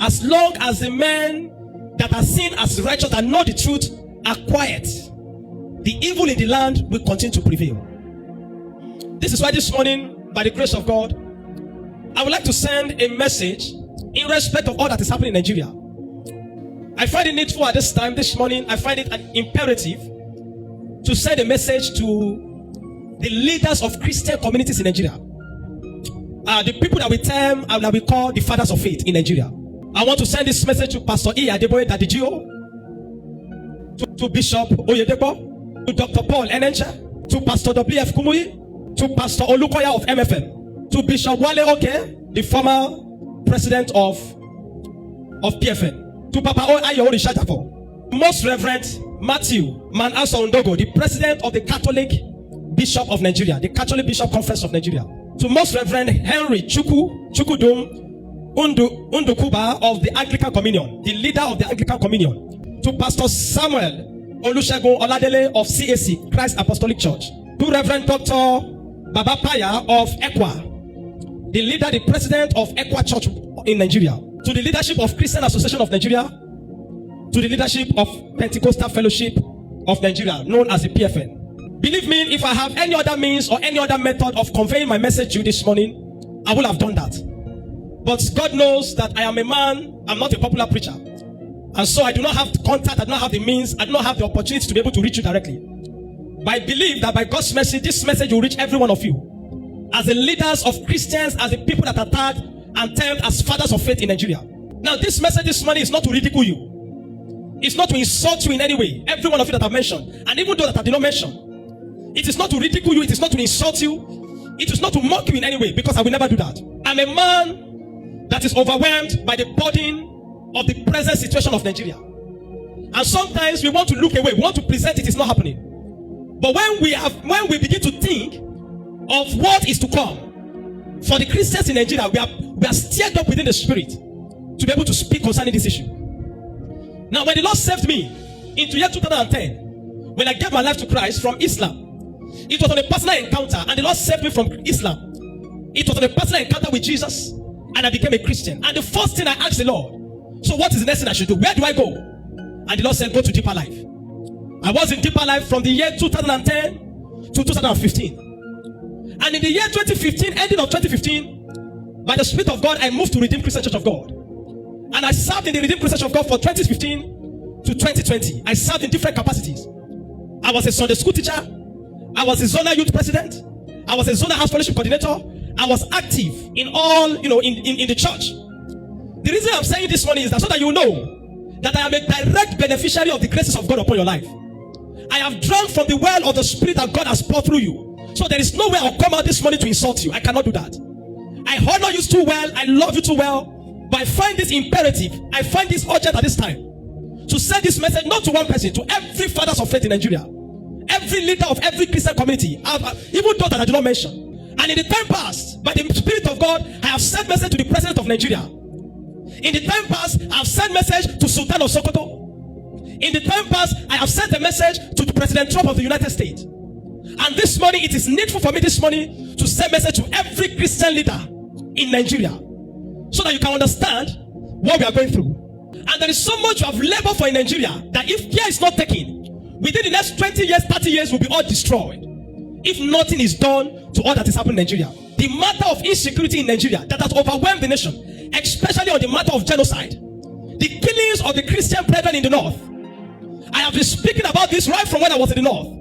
as long as the men that are seen as righteous and know the truth are quiet, the evil in the land will continue to prevail. This is why this morning, by the grace of God, I would like to send a message in respect of all that is happening in Nigeria. I find it needful at this time, this morning, I find it an imperative to send a message to the leaders of Christian communities in Nigeria. The people that we term and that we call the fathers of faith in Nigeria. I want to send this message to Pastor E. Adeboye Dadigio, to Bishop Oyedepo, to Dr. Paul Enencha, to Pastor W.F. Kumuyi, to Pastor Olukoya of MFM, to Bishop Wale Oke, the former president of PFN, to Papa Ayo Orishatafo, Most Reverend Matthew Manasseh Ondogo, the president of the Catholic Bishop of Nigeria, the Catholic Bishop Conference of Nigeria, to Most Reverend Henry Chukudum Undukuba of the Anglican Communion, the leader of the Anglican Communion, to Pastor Samuel Olusegun Oladele of CAC, Christ Apostolic Church, to Reverend Dr. Baba Paya of ECWA, the leader, the president of ECWA Church in Nigeria, to the leadership of Christian Association of Nigeria, to the leadership of Pentecostal Fellowship of Nigeria, known as the PFN. Believe me, if I have any other means or any other method of conveying my message to you this morning, I would have done that. But God knows that I am a man, I'm not a popular preacher. And so I do not have contact, I do not have the means, I do not have the opportunity to be able to reach you directly. But I believe that by God's mercy, this message will reach every one of you. As the leaders of Christians, as the people that are tagged and termed as fathers of faith in Nigeria. Now this message this morning is not to ridicule you. It's not to insult you in any way. Every one of you that I've mentioned, and even those that I did not mention. It is not to ridicule you, it is not to insult you. It is not to mock you in any way, because I will never do that. I'm a man that is overwhelmed by the burden of the present situation of Nigeria. And sometimes we want to look away, we want to present it is not happening. But when we begin to think of what is to come for the Christians in Nigeria, we are stirred up within the spirit to be able to speak concerning this issue. Now, when the Lord saved me into year 2010, when I gave my life to Christ from Islam, it was on a personal encounter, and the Lord saved me from Islam. It was on a personal encounter with Jesus, and I became a Christian. And the first thing I asked the Lord, so what is the next thing I should do? Where do I go? And the Lord said, go to deeper life. I was in deeper life from the year 2010 to 2015. And in the year 2015, ending of 2015, by the Spirit of God, I moved to Redeemed Christian Church of God. And I served in the Redeemed Christian Church of God for 2015 to 2020. I served in different capacities. I was a Sunday school teacher. I was a zonal youth president. I was a zonal house fellowship coordinator. I was active in all, in the church. The reason I'm saying this morning is that so that you know that I am a direct beneficiary of the graces of God upon your life. I have drunk from the well of the Spirit that God has poured through you. So there is no way I'll come out this morning to insult you. I cannot do that. I honor you too well. I love you too well. But I find this imperative. I find this urgent at this time to send this message not to one person, to every fathers of faith in Nigeria, every leader of every Christian community, even those that I do not mention. And in the time past, by the Spirit of God, I have sent message to the President of Nigeria. In the time past, I have sent message to Sultan of Sokoto. In the time past, I have sent a message to President Trump of the United States. And this morning, it is needful for me this morning to send message to every Christian leader in Nigeria, so that you can understand what we are going through. And there is so much you have labored for in Nigeria that if care is not taken, within the next 20 years, 30 years, will be all destroyed. If nothing is done to all that is happening in Nigeria. The matter of insecurity in Nigeria that has overwhelmed the nation, especially on the matter of genocide, the killings of the Christian brethren in the north. I have been speaking about this right from when I was in the north.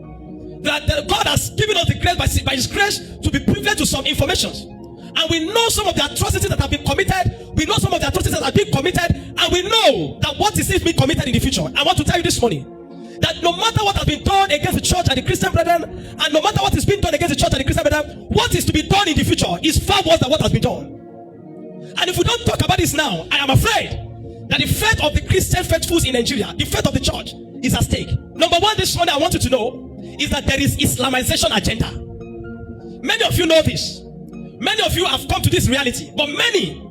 That God has given us the grace by His grace to be privileged to some information. And we know some of the atrocities that have been committed. We know some of the atrocities that have been committed. And we know that what is being committed in the future. I want to tell you this morning that no matter what has been done against the church and the Christian brethren, and no matter what is being done against the church and the Christian brethren, what is to be done in the future is far worse than what has been done. And if we don't talk about this now, I am afraid that the faith of the Christian faithfuls in Nigeria, the faith of the church, is at stake. Number one, this morning I want you to know is that there is Islamization agenda. Many of you know this. Many of you have come to this reality, but many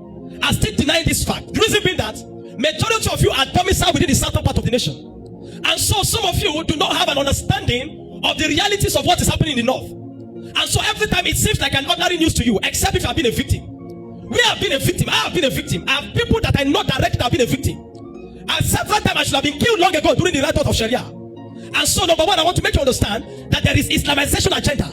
are still denying this fact. The reason being that majority of you are domiciled within the southern part of the nation. And so some of you do not have an understanding of the realities of what is happening in the north. And so every time it seems like an ordinary news to you, except if you have been a victim. We have been a victim. I have been a victim. I have people that I know directly have been a victim. And several times I should have been killed long ago during the write-out of Sharia. And so, number one, I want to make you understand that there is Islamization agenda.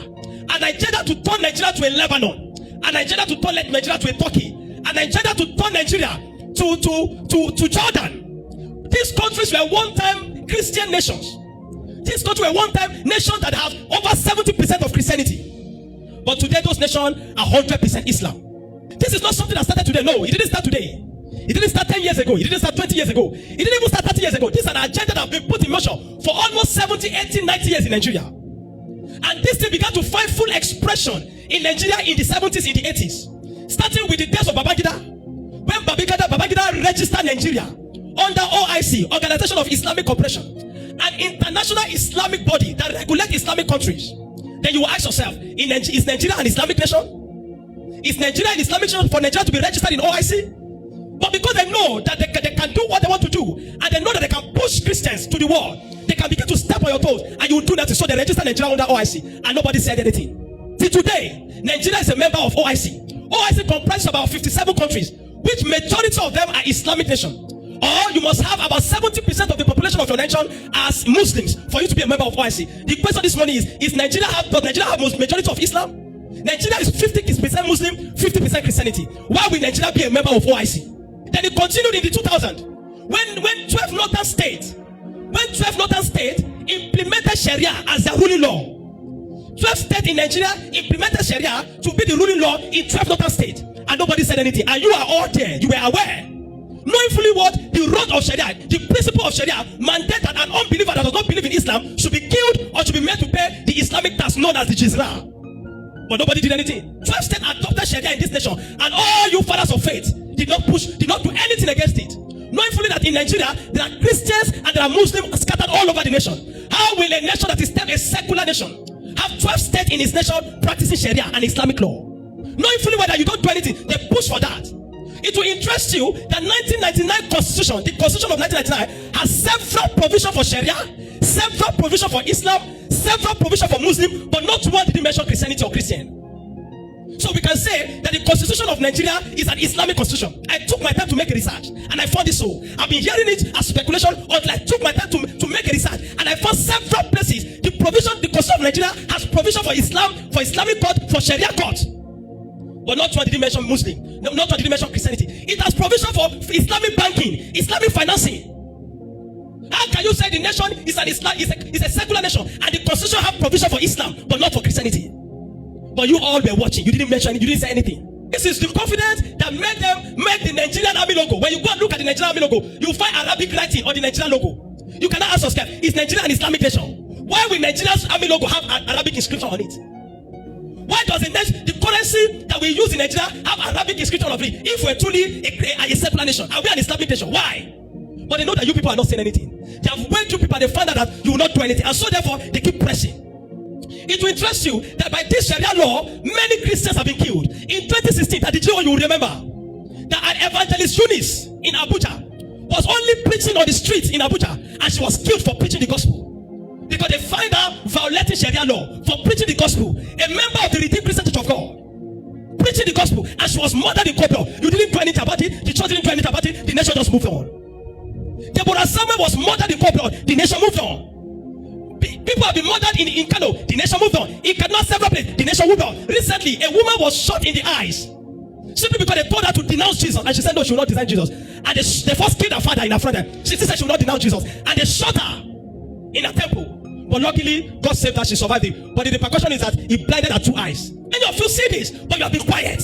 An agenda to turn Nigeria to a Lebanon. An agenda to turn Nigeria to a Turkey. An agenda to turn Nigeria to Jordan. These countries were one-time Christian nations. These countries were one-time nations that have over 70% of Christianity. But today, those nations are 100% Islam. This is not something that started today. No, it didn't start today. It didn't start 10 years ago. It didn't start 20 years ago. It didn't even start 30 years ago. This is an agenda that has been put in motion for almost 70, 80, 90 years in Nigeria. And this thing began to find full expression in Nigeria in the 70s, in the 80s. Starting with the days of Babangida. When Babangida registered Nigeria under OIC, Organization of Islamic Cooperation, an international Islamic body that regulates Islamic countries. Then you will ask yourself, is Nigeria an Islamic nation? Is Nigeria an Islamic nation for Nigeria to be registered in OIC? But because they know that they can do what they want to do, and they know that they can push Christians to the wall, they can begin to step on your toes, and you will do nothing. So they register Nigeria under OIC, and nobody said anything. Till today, Nigeria is a member of OIC. OIC comprises about 57 countries, which majority of them are Islamic nations. Or you must have about 70% of the population of your nation as Muslims for you to be a member of OIC. The question this morning is does Nigeria have majority of Islam? Nigeria is 50% Muslim, 50% Christianity. Why will Nigeria be a member of OIC? Then it continued in the 2000s when 12 northern states implemented Sharia as their ruling law. 12 states in Nigeria implemented Sharia to be the ruling law in 12 northern states, and nobody said anything. And you are all there. You were aware, knowing fully what the rod of Sharia, the principle of Sharia, mandate that an unbeliever that does not believe in Islam should be killed or should be made to pay the Islamic tax known as the Jizra. But nobody did anything. 12 states adopted Sharia in this nation, and all you fathers of faith did not do anything against it. Knowing fully that in Nigeria there are Christians and there are Muslims scattered all over the nation. How will a nation that is still a secular nation have 12 states in its nation practicing Sharia and Islamic law? Knowing fully whether you don't do anything, they push for that. It will interest you that 1999 Constitution, the Constitution of 1999, has several provisions for Sharia, several provisions for Islam, several provisions for Muslim, but not one did mention Christianity or Christian. So we can say that the Constitution of Nigeria is an Islamic constitution. I took my time to make a research, and I found this so. I've been hearing it as speculation until I took my time to make a research, and I found several places. The Constitution of Nigeria has provision for Islam, for Islamic court, for Sharia court. But not one did mention Muslim, not one did mention Christianity. It has provision for Islamic banking, Islamic financing. How can you say the nation is a secular nation and the constitution have provision for Islam but not for Christianity? But you all were watching. You didn't mention it. You didn't say anything. This is the confidence that made them make the Nigerian army logo. When you go and look at the Nigerian army logo, you find Arabic writing on the Nigerian logo. You cannot ask yourself, is Nigeria an Islamic nation? Why will Nigeria's army logo have an Arabic inscription on it? Why does the currency that we use in Nigeria have Arabic inscription on it? If we're truly a secular nation, are we an Islamic nation? Why? But they know that you people are not saying anything. They have went to people and they found out that you will not do anything. And so therefore, they keep pressing. It will interest you that by this Sharia law, many Christians have been killed. In 2016, that you will remember that an evangelist Eunice in Abuja was only preaching on the streets in Abuja, and she was killed for preaching the gospel. Because they find her violating Sharia law for preaching the gospel. A member of the Redeemed Christian Church of God preaching the gospel, and she was murdered in Kobe. You didn't do anything about it. The church didn't do anything about it. The nation just moved on. Deborah Samuel was murdered in Kobe. The nation moved on. People have been murdered in Kano. The nation moved on. In Kaduna, several places, the nation moved on. Recently, a woman was shot in the eyes simply because they told her to denounce Jesus, and she said no, she will not denounce Jesus. And they first killed her father in her front. She said she will not denounce Jesus, and they shot her in a temple. But luckily, God saved her. She survived it. But the repercussion is that He blinded her two eyes. Many of you see this, but you have been quiet.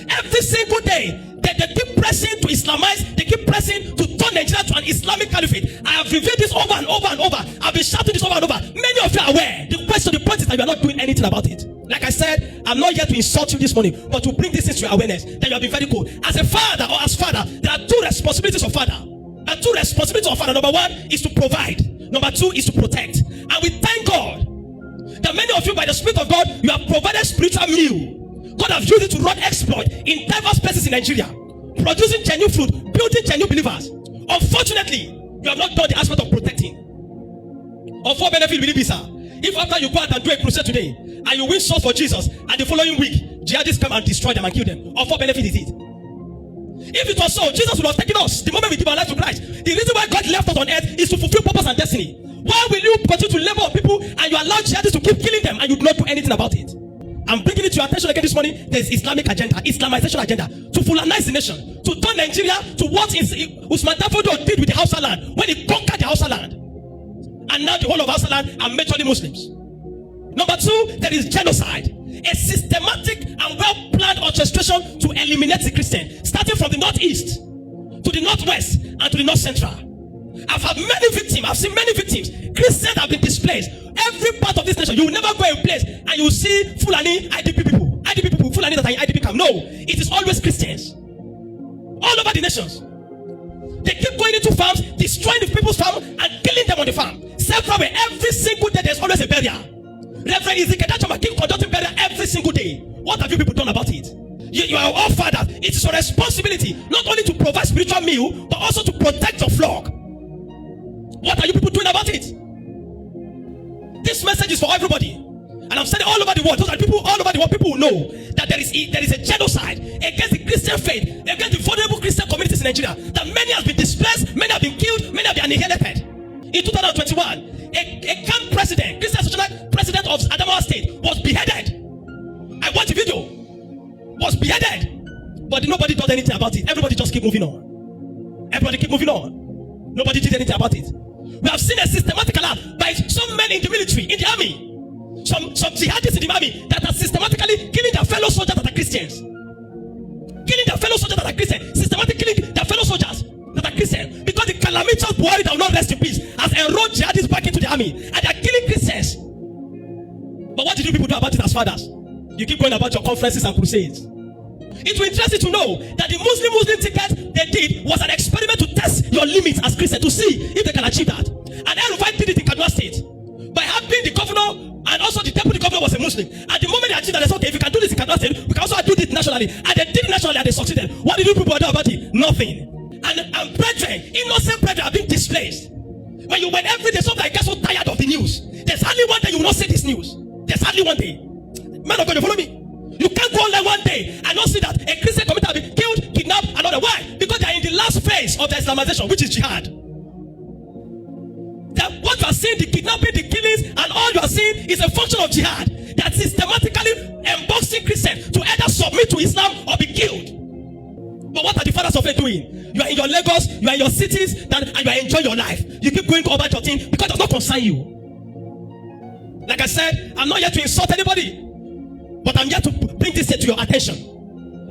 Every single day, they keep pressing to Islamize. They keep pressing to turn Nigeria to an Islamic caliphate. I have revealed this over and over and over. I've been shouting this over and over. Many of you are aware. The point is that you are not doing anything about it. Like I said, I'm not here to insult you this morning, but to bring this into your awareness that you have been very cool. As a father or as father, there are two responsibilities of father. There are two responsibilities of father. Number one is to provide. Number two is to protect. And we thank God that many of you, by the Spirit of God, you have provided spiritual meal. God has used it to run exploit in diverse places in Nigeria, producing genuine fruit, building genuine believers. Unfortunately, you have not done the aspect of protecting. Of what benefit will it be, sir? If after you go out and do a crusade today, and you win souls for Jesus, and the following week, jihadists come and destroy them and kill them, of what benefit is it? If it was so, Jesus would have taken us the moment we give our life to Christ. The reason why God left us on earth is to fulfill purpose and destiny. Why will you continue to labor on people and you allow jihadists to keep killing them and you do not do anything about it? I'm bringing it to your attention again this morning. There's Islamic agenda, Islamization agenda, to Fulanize the nation, to turn Nigeria to what Usman Dafodo did with the Hausa land when he conquered the Hausa land. And now the whole of Hausa land are majorly Muslims. Number two, there is genocide. A systematic and well-planned orchestration to eliminate the Christian, starting from the northeast to the northwest and to the north central. I've had many victims. I've seen many victims. Christians have been displaced. Every part of this nation, you will never go a place and you will see Fulani IDP people, Fulani that are in IDP camp. No, it is always Christians. All over the nations. They keep going into farms, destroying the people's farm and killing them on the farm. Several, every single day there's always a burial. Reverend Ezekiel keep conducting burial every single day. What have you people done about it? You are all fathers. It is your responsibility not only to provide spiritual meal, but also to protect your flock. What are you people doing about it? This message is for everybody. And I'm saying all over the world, those are people all over the world, people will know that there is a genocide against the Christian faith, against the vulnerable Christian communities in Nigeria. That many have been displaced, many have been killed, many have been annihilated. In 2021, a camp president, Christian social president of Adamawa State, was beheaded. I watched the video. Was beheaded. But nobody did anything about it. Everybody just keep moving on. Everybody keep moving on. Nobody did anything about it. We have seen a systematic alarm by some men in the military, in the army, some jihadists in the army that are systematically killing their fellow soldiers that are Christians. Killing their fellow soldiers that are Christians. Systematically killing their fellow soldiers that are Christians. Because the calamitous Buhari that will not rest in peace has enrolled jihadists back into the army. And they are killing Christians. But what did you people do about it as fathers? You keep going about your conferences and crusades. It will interest you to know that the Muslim ticket they did was an experiment to test your limits as Christians, to see if they can achieve that. And El-Rufai did it in Kaduna State by having the governor and also the deputy governor was a Muslim. At the moment they achieved that, they said, okay, if we can do this in Kaduna State, we can also do it nationally. And they did it nationally and they succeeded. What did you people do about it? Nothing. And brethren, innocent brethren are being displaced. When every day somebody gets so tired of the news, there's hardly one day you will not see this news. There's hardly one day. Man of God, you follow me? You can't go online one day and not see that a Christian community has been killed, kidnapped, and other. Why? Because they are in the last phase of the Islamization, which is jihad. That what you are seeing, the kidnapping, the killings, and all you are seeing is a function of jihad that systematically emboxing Christians to either submit to Islam or be killed. But what are the fathers of faith doing? You are in your Lagos, you are in your cities, and you are enjoying your life. You keep going over your thing because it does not concern you. Like I said, I'm not here to insult anybody, but I'm here to bring this to your attention.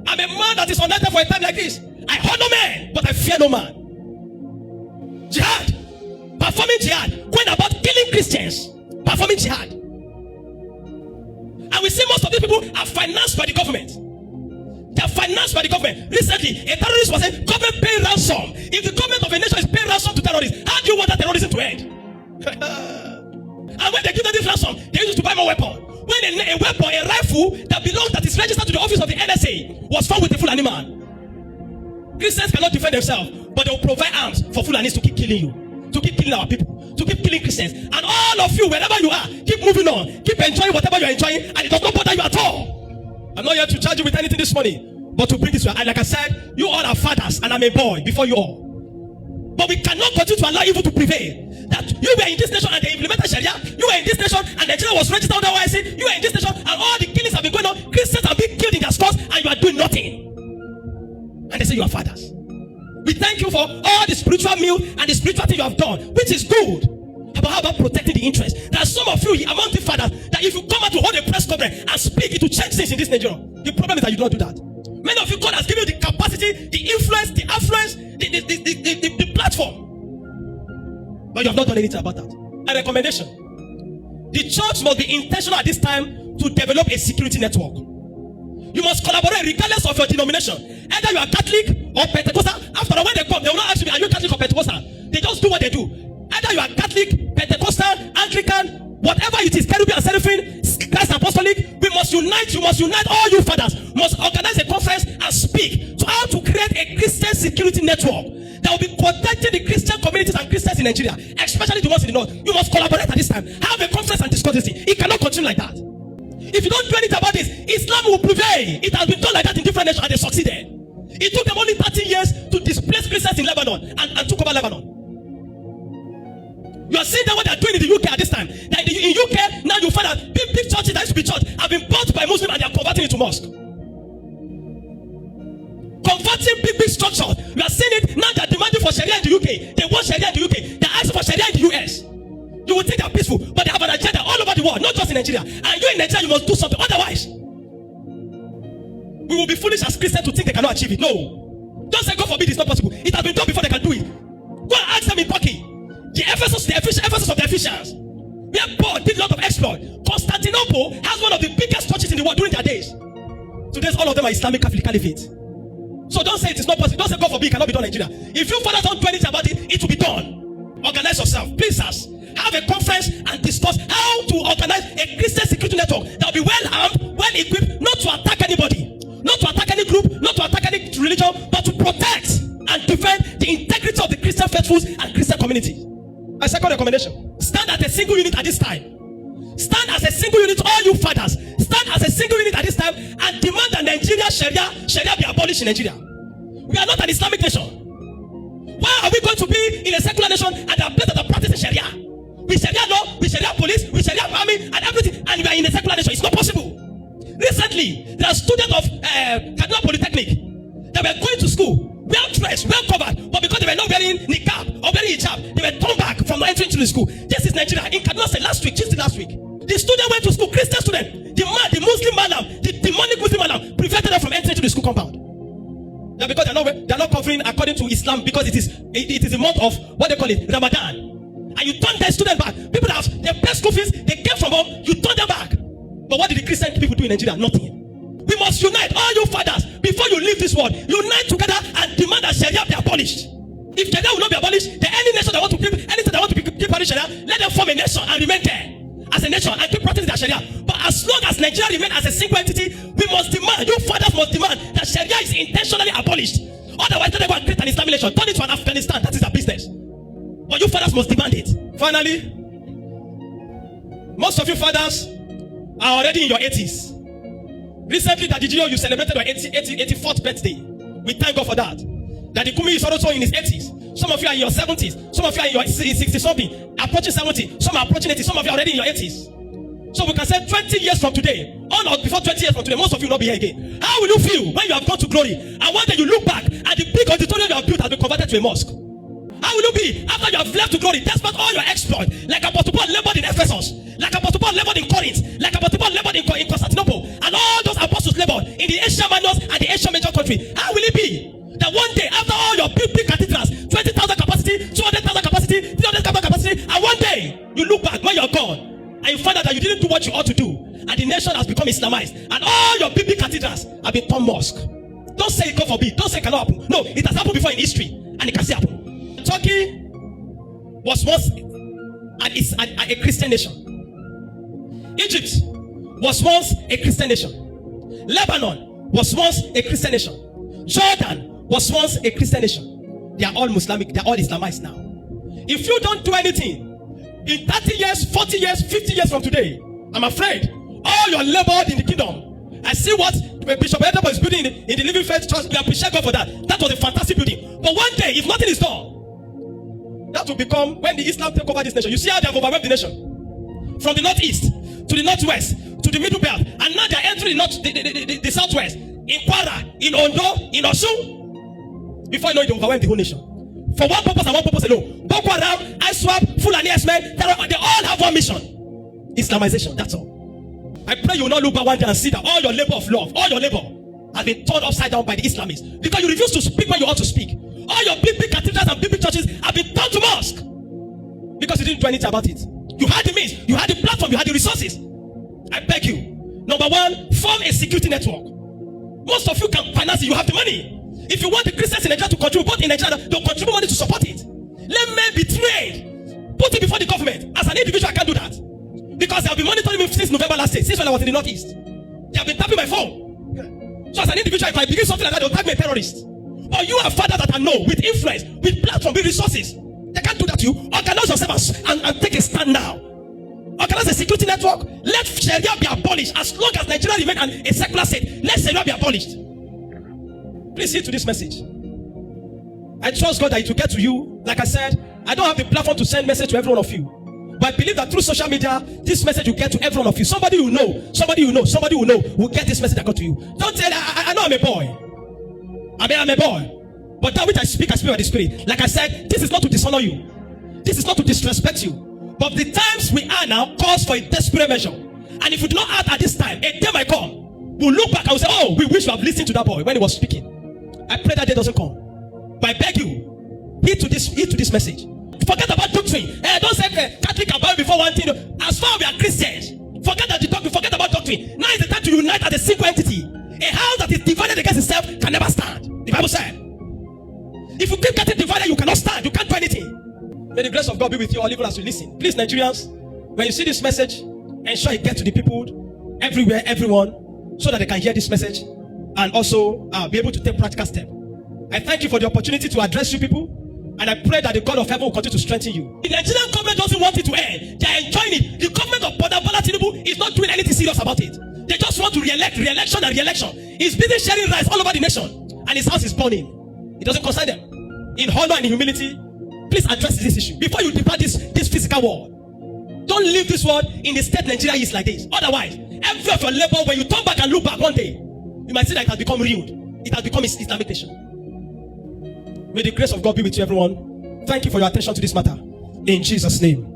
I'm a man that is united for a time like this. I honor men, but I fear no man. Jihad, performing jihad, going about killing Christians, performing jihad. And we see most of these people are financed by the government. They are financed by the government. Recently, a terrorist was saying, government pay ransom. If the government of a nation is paying ransom to terrorists, how do you want that terrorism to end? And when they give them this ransom, they use it to buy more weapons. When a weapon, a rifle that is registered to the office of the NSA was found with a Fulani man. Christians cannot defend themselves, but they will provide arms for Fulanis to keep killing you, to keep killing our people, to keep killing Christians. And all of you, wherever you are, keep moving on, keep enjoying whatever you are enjoying, and it does not bother you at all. I'm not here to charge you with anything this morning, but to bring this to you. Like I said, you all are fathers, and I'm a boy before you all. But we cannot continue to allow evil to prevail. That you were in this nation and they implemented Sharia. You were in this nation and Nigeria was registered under YC. You were in this nation and all the killings have been going on. Christians have been killed in their stores and you are doing nothing. And they say you are fathers. We thank you for all the spiritual meal and the spiritual thing you have done, which is good. But how about protecting the interest? There are some of you among the fathers that if you come out to hold a press conference and speak, it will change things in this Nigeria. The problem is that you do not do that. Many of you, God has given you the capacity, the influence, the affluence, the platform. But you have not done anything about that. A recommendation. The church must be intentional at this time to develop a security network. You must collaborate regardless of your denomination. Either you are Catholic or Pentecostal. After all, when they come, they will not ask you, are you Catholic or Pentecostal? They just do what they do. Either you are Catholic, Pentecostal, Anglican, whatever it is, Caribbean, Seraphim, Christ Apostolic, we must unite. You must unite. All you fathers must organize a conference and speak to how to create a Christian security network that will be protecting the Christian communities and Christians in Nigeria, especially the ones in the north. You must collaborate at this time. Have a conference and discuss this thing. It cannot continue like that. If you don't do anything about this, Islam will prevail. It has been done like that in different nations and they succeeded. It took them only 30 years to displace Christians in Lebanon and took over Lebanon. You are seeing that what they are doing in the UK at this time. That in UK, now you find that big churches that used to be church have been bought by Muslims and they are converting it to mosque. Converting big structures. You are seeing it now. They are demanding for Sharia in the UK. They want Sharia in the UK. They are asking for Sharia in the US. You will think they are peaceful, but they have an agenda all over the world, not just in Nigeria. And you in Nigeria, you must do something. Otherwise, we will be foolish as Christians to think they cannot achieve it. No. Don't say God forbid it's not possible. It has been done before they can do it. Go and ask them in Turkey. The Ephesus of the Ephesians. Where Paul did a lot of exploit. Constantinople has one of the biggest churches in the world during their days. Today, all of them are Islamic Catholic Caliphate. So don't say it is not possible. Don't say God forbid it cannot be done in Nigeria. If you fathers don't do anything about it, it will be done. Organize yourself. Please, sirs, have a conference and discuss how to organize a Christian security network that will be well armed, well equipped, not to attack anybody, not to attack any group, not to attack any religion, but to protect and defend the integrity of the Christian faithfuls and Christian community. My second recommendation: stand as a single unit at this time. Stand as a single unit, all you fathers. Stand as a single unit at this time and demand that Nigeria Sharia be abolished in Nigeria. We are not an Islamic nation. Why are we going to be in a secular nation and there are places that are practicing Sharia? With Sharia law, with Sharia police, with Sharia army and everything, and we are in a secular nation. It's not possible. Recently, there are students of Kaduna Polytechnic that were going to school, well dressed, well covered, but because they were not wearing niqab or wearing hijab, they were turned back from entering into the school. This is Nigeria. In Kaduna State Tuesday last week, the student went to school, Christian student. The Muslim man, the demonic Muslim man, prevented them from entering into the school compound. Now because they're not covering according to Islam, because it is a month of what they call it, Ramadan. And you turn their student back. People that have their best school fees, they came from home, you turn them back. But what did the Christian people do in Nigeria? Nothing. We must unite, all you fathers, before you leave this world. Unite together and demand that Sharia be abolished. If Sharia will not be abolished, then any nation that want to keep, anything that want to keep Sharia, let them form a nation and remain there as a nation and keep practicing their Sharia. But as long as Nigeria remains as a single entity, we must demand, you fathers must demand that Sharia is intentionally abolished. Otherwise, let them go and create an Islamic nation. Turn it to an Afghanistan. That is their business. But you fathers must demand it. Finally, most of you fathers are already in your 80s. Recently, Daddy Gio, you celebrated your 84th birthday. We thank God for that. Daddy Kumi is also in his 80s. Some of you are in your 70s. Some of you are in your 60-something, approaching 70. Some are approaching 80. Some of you are already in your 80s. So we can say 20 years from today, on or before 20 years from today, most of you will not be here again. How will you feel when you have gone to glory and one day you look back and the big auditorium you have built has been converted to a mosque? How will you be after you have left to glory, despite all your exploits, like Apostle Paul labored in Ephesus, like Apostle Paul labored in Corinth, like Apostle Paul labored in Constantinople, and all those apostles labored in the Asia Minor and the Asia Major country? How will it be that one day, after all your big cathedrals, 20,000 capacity, 200,000 capacity, 300,000 capacity, and one day you look back when you're gone and you find out that you didn't do what you ought to do, and the nation has become Islamized, and all your big cathedrals have been turned mosque? Don't say it, God forbid. Don't say it cannot happen. No, it has happened before in history, and it can still happen. Turkey was once a Christian nation. Egypt was once a Christian nation. Lebanon was once a Christian nation. Jordan was once a Christian nation. They are all Islamic. They are all Islamized now. If you don't do anything, in 30 years, 40 years, 50 years from today, I'm afraid all your labor in the kingdom. I see what Bishop Edebo is building in the Living Faith Church. We appreciate God for that. That was a fantastic building. But one day, if nothing is done, that will become, when the Islam take over this nation. You see how they have overwhelmed the nation. From the northeast to the northwest to the middle belt, and now they are entering the southwest, in Kwara, in Ondo, in Osun. Before you know it, they overwhelm the whole nation. For one purpose and one purpose alone. Boko Haram, ISWAP, Fulani Esmen, they all have one mission: Islamization. That's all. I pray you will not look back one day and see that all your labor of love, all your labor has been turned upside down by the Islamists, because you refuse to speak when you ought to speak. All your big cathedrals and big churches have been turned to mosque because you didn't do anything about it. You had the means, you had the platform, you had the resources. I beg you, number one, form a security network. Most of you can finance it, you have the money. If you want the Christians in Nigeria to contribute, both in Nigeria, they'll contribute money to support it. Let men be trained. Put it before the government. As an individual, I can't do that, because they have been monitoring me since November last year, since when I was in the northeast. They have been tapping my phone. So as an individual, if I begin something like that, they'll tag me a terrorist. Or you are fathers that I know, with influence, with platform, with resources. They can't do that to you. Organize yourself and take a stand now. Organize a security network. Let Sharia be abolished. As long as Nigeria remains a secular state, let Sharia be abolished. Please heed to this message. I trust God that it will get to you. Like I said, I don't have the platform to send message to every one of you. But I believe that through social media, this message will get to every one of you. Somebody you know will get this message that got to you. Don't say, I know I'm a boy. I'm a boy. But that which I speak by the Spirit. Like I said, this is not to dishonor you. This is not to disrespect you. But the times we are now calls for a desperate measure. And if we do not act at this time, a day might come. We'll look back and we'll say, oh, we wish we have listened to that boy when he was speaking. I pray that day doesn't come. But I beg you, heed to this message. Forget about doctrine. Don't say Catholic and Bible before one thing. As far as we are Christians, forget about doctrine. Now is the time to unite as a single entity. A house that is divided against itself can never stand. The Bible said. If you keep getting divided, you cannot stand. You can't do anything. May the grace of God be with you all, even as you listen. Please, Nigerians, when you see this message, ensure it gets to the people everywhere, everyone, so that they can hear this message and also be able to take practical steps. I thank you for the opportunity to address you people, and I pray that the God of heaven will continue to strengthen you. The Nigerian government doesn't want it to end. They are enjoying it. The government of Bola Tinubu is not doing anything serious about it. They just want to re-election. He's busy sharing rice all over the nation, and his house is burning. It doesn't concern them. In honor and in humility, please address this issue before you depart this physical world. Don't leave this world in the state Nigeria is like this. Otherwise, every of your labor, when you turn back and look back one day, you might see that it has become ruined. It has become Islamic nation. May the grace of God be with you, everyone. Thank you for your attention to this matter. In Jesus' name.